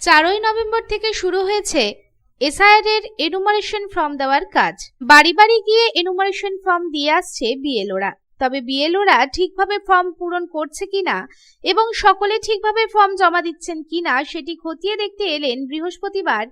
4ই November থেকে শুরু হয়েছে এসআইআর এর এনুমারেশন ফর্ম দেওয়ার কাজ। বাড়ি বাড়ি গিয়ে এনুমারেশন ফর্ম দিয়ে আসছে বিএলওরা। তবে বিএলওরা ঠিকভাবে ফর্ম পূরণ করছে কিনা এবং সকলে ঠিকভাবে ফর্ম জমা দিচ্ছেন কিনা সেটি খতিয়ে দেখতে এলেন বৃহস্পতিবার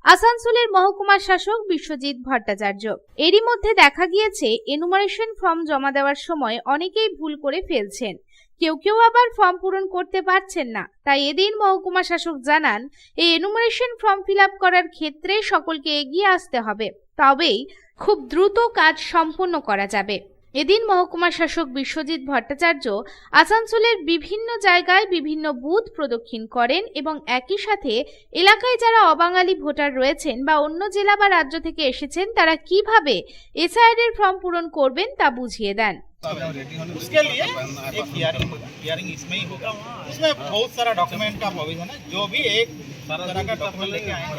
আসানসোলের মহকুমা শাসক বিশ্বজিৎ ভট্টাচার্য। এরই মধ্যে দেখা গিয়েছে এনুমারেশন ফর্ম জমা দেওয়ার সময় অনেকেই ভুল করে ফেলছেন, কেউ আবার ফর্ম পূরণ করতে পারছেন না। তাই এদিন মহকুমা শাসক জানান, এই এনুমারেশন ফর্ম ফিল আপ করার ক্ষেত্রে সকলকে এগিয়ে আসতে হবে, তবেই খুব দ্রুত কাজ সম্পন্ন করা যাবে। এদিন মহকুমা শাসক বিশ্বজিৎ ভট্টাচার্য আসানসোলের বিভিন্ন জায়গায় বিভিন্ন বুথ প্রদক্ষিণ করেন এবং একই সাথে এলাকায় যারা অবাঙালি ভোটার রয়েছেন বা অন্য জেলা বা রাজ্য থেকে এসেছেন তারা কিভাবে এসআইআর এর ফর্ম পূরণ করবেন তা বুঝিয়ে দেন। उसके लिए एक हियरिंग इसमें ही होगा। उसमें बहुत सारा डॉक्यूमेंट का प्रोविजन है, जो भी एक तरह का डॉक्यूमेंट लेके आएंगे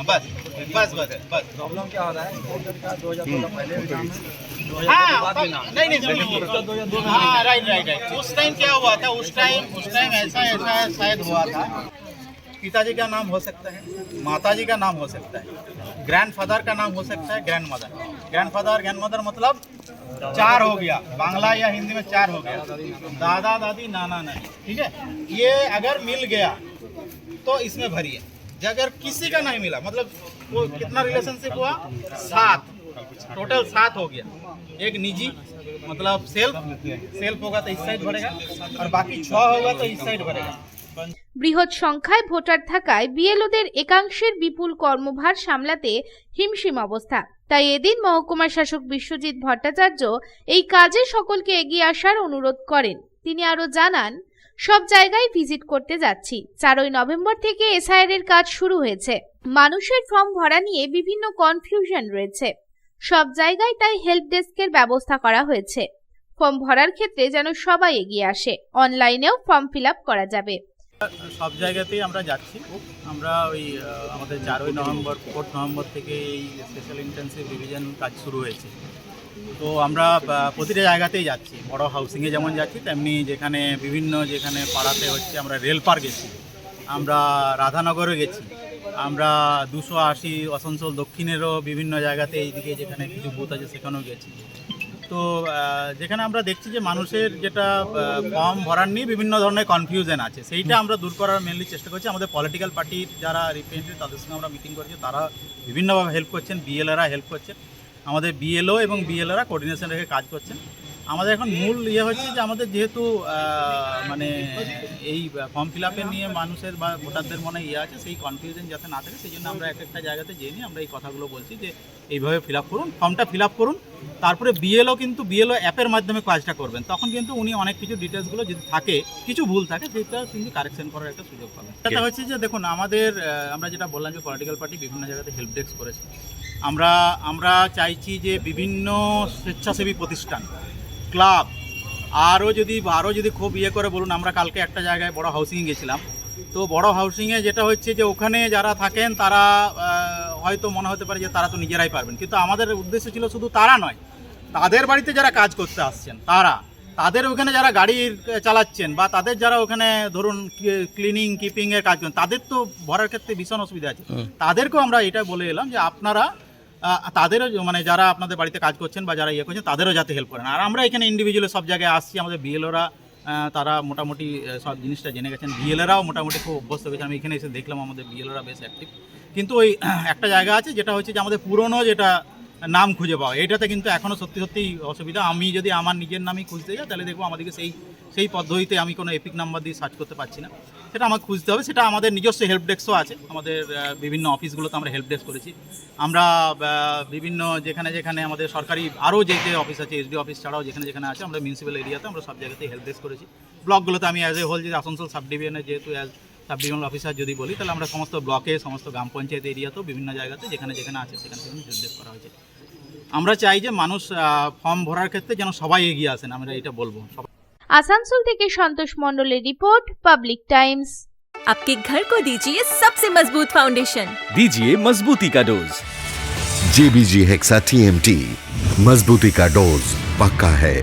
बस बस बस बस। प्रॉब्लम क्या हो रहा है 2014 पहले एग्जाम में नहीं हाँ राइट उस टाइम क्या हुआ था, उस टाइम ऐसा शायद हुआ था, पिताजी का नाम हो सकता है, माताजी का नाम हो सकता है, ग्रैंडफादर का नाम हो सकता है, ग्रैंडमदर मतलब 4 हो गया, बांग्ला या हिंदी में 4 हो गया, दादा दादी नाना नानी, ठीक है। ये अगर मिल गया तो इसमें भरिए। अगर किसी का नहीं मिला मतलब वो कितना रिलेशनशिप हुआ 7, टोटल 7 हो गया। एक निजी मतलब सेल्फ होगा तो इस साइड भरेगा और बाकी 6 होगा तो इस साइड भरेगा। বৃহৎ সংখ্যায় ভোটার থাকায় বিএলওদের একাংশের বিপুল কর্মভার সামলাতে হিমশিম অবস্থা। তাই এদিন মহকুমা শাসক বিশ্বজিৎ ভট্টাচার্য এই কাজে সকলকে এগিয়ে আসার অনুরোধ করেন। তিনি আরো জানান, সব জায়গায় ভিজিট করতে যাচ্ছি। 4ই নভেম্বর থেকে এসআইআর এর কাজ শুরু হয়েছে। মানুষের ফর্ম ভরা নিয়ে বিভিন্ন কনফিউশন রয়েছে সব জায়গায়, তাই হেল্প ডেস্কের ব্যবস্থা করা হয়েছে। ফর্ম ভরার ক্ষেত্রে যেন সবাই এগিয়ে আসে, অনলাইনেও ফর্ম ফিল আপ করা যাবে। সব জায়গাতেই আমরা যাচ্ছি। আমরা ওই আমাদের 4ই নভেম্বর 4 নভেম্বর থেকে এই স্পেশাল ইন্টেন্সিভ রিভিশন কাজ শুরু হয়েছে। তো আমরা প্রতিটা জায়গাতেই যাচ্ছি, বড় হাউসিংয়ে যেমন যাচ্ছি তেমনি যেখানে পাড়াতে হচ্ছে, আমরা রেলপার গেছি, আমরা রাধানগরে গেছি, আমরা 280 আসানসোল দক্ষিণেরও বিভিন্ন জায়গাতে এইদিকে যেখানে কিছু বুথ আছে সেখানেও গেছি। তো যেখানে আমরা দেখছি যে মানুষের যেটা ফর্ম ভরার নিয়ে বিভিন্ন ধরনের কনফিউশন আছে, সেইটা আমরা দূর করার মেনলি চেষ্টা করছি। আমাদের পলিটিক্যাল পার্টির যারা রিপ্রেজেন্টেটিভ তাদের সঙ্গে আমরা মিটিং করছি, তারা বিভিন্নভাবে হেল্প করছেন, বিএলএরা হেল্প করছেন, আমাদের বিএলও এবং বিএলএরা কোঅর্ডিনেশন রেখে কাজ করছেন। আমাদের এখন মূল হচ্ছে যে আমাদের যেহেতু মানে এই ফর্ম ফিল আপের নিয়ে মানুষের বা ভোটারদের মনে আছে, সেই কনফিউশন যাতে না থাকে সেই জন্য আমরা একটা জায়গাতে জেনে আমরা এই কথাগুলো বলছি যে এইভাবে ফিল আপ করুন, ফর্মটা ফিল আপ করুন। তারপরে বিএলও অ্যাপের মাধ্যমে কাজটা করবেন, তখন কিন্তু উনি অনেক কিছু ডিটেলসগুলো যদি থাকে, কিছু ভুল থাকে, সেটা কিন্তু কারেকশন করার একটা সুযোগ পাবেন। এটা হচ্ছে যে দেখুন, আমরা যেটা বললাম যে পলিটিক্যাল পার্টি বিভিন্ন জায়গাতে হেল্প ডেস্ক করেছে। আমরা চাইছি যে বিভিন্ন স্বেচ্ছাসেবী প্রতিষ্ঠান, ক্লাব আরও যদি খুব করে বলুন, আমরা কালকে একটা জায়গায় বড় হাউসিংয়ে গেছিলাম। তো বড় হাউসিংয়ে যেটা হচ্ছে যে ওখানে যারা থাকেন তারা হয়তো মনে হতে পারে যে তারা তো নিজেরাই পারবেন, কিন্তু আমাদের উদ্দেশ্য ছিল শুধু তারা নয়, তাদের বাড়িতে যারা কাজ করতে আসছেন তাদের ওখানে যারা গাড়ি চালাচ্ছেন বা তাদের যারা ওখানে ধরুন ক্লিনিং কিপিংয়ের কাজ করেন, তাদের তো ভরার ক্ষেত্রে ভীষণ অসুবিধা আছে। তাদেরকেও আমরা এটা বলে এলাম যে আপনারা তাদেরও মানে যারা আপনাদের বাড়িতে কাজ করছেন বা যারা করছেন তাদেরও যাতে হেল্প করেন। আর আমরা এখানে ইন্ডিভিজুয়ালি সব জায়গায় আসছি, আমাদের বিএলওরা তারা মোটামুটি সব জিনিসটা জেনে গেছেন, বিএলওরাও মোটামুটি খুব অভ্যস্ত হয়েছে। আমি এখানে এসে দেখলাম আমাদের বিএলওরা বেশ অ্যাক্টিভ। কিন্তু ওই একটা জায়গা আছে যেটা হচ্ছে যে আমাদের পুরনো যেটা নাম খুঁজে পাওয়া, এটাতে কিন্তু এখনও সত্যি অসুবিধা। আমি যদি আমার নিজের নামই খুঁজতে যাই তাহলে দেখবো আমাদেরকে সেই পদ্ধতিতে আমি কোনো এপিক নাম্বার দিয়ে সার্চ করতে পারছি না, সেটা আমাকে খুঁজতে হবে। সেটা আমাদের নিজস্ব হেল্প ডেস্কও আছে, আমাদের বিভিন্ন অফিসগুলোতে আমরা হেল্প ডেস্ক করেছি। আমরা বিভিন্ন যেখানে আমাদের সরকারি আরও যে অফিস আছে, এসডি অফিস ছাড়াও যেখানে আছে, আমরা মিউনিসিপ্যাল এরিয়াতে আমরা সব জায়গাতেই হেল্প ডেস্ক করেছি। ব্লকগুলোতে আমি অ্যাজ এ হোল যে আসানসোল সাব ডিভিশনে যেহেতু সাব ডিভিশনাল অফিসার যদি বলি, তাহলে আমরা সমস্ত ব্লকে, সমস্ত গ্রাম পঞ্চায়েত এরিয়াতেও বিভিন্ন জায়গাতে যেখানে আছে সেখানে হেল্প ডেস্ক করা হয়েছে। আমরা চাই যে মানুষ ফর্ম ভরার ক্ষেত্রে যেন সবাই এগিয়ে আসেন, আমরা এটা বলবো। আসানসোল থেকে সন্তোষ মণ্ডলের রিपोर्ट, पब्लिक टाइम्स। आपके घर को दीजिए सबसे मजबूत फाउंडेशन, दीजिए मजबूती का डोज। JBG हेक्सा TMT, मजबूती का डोज पक्का है।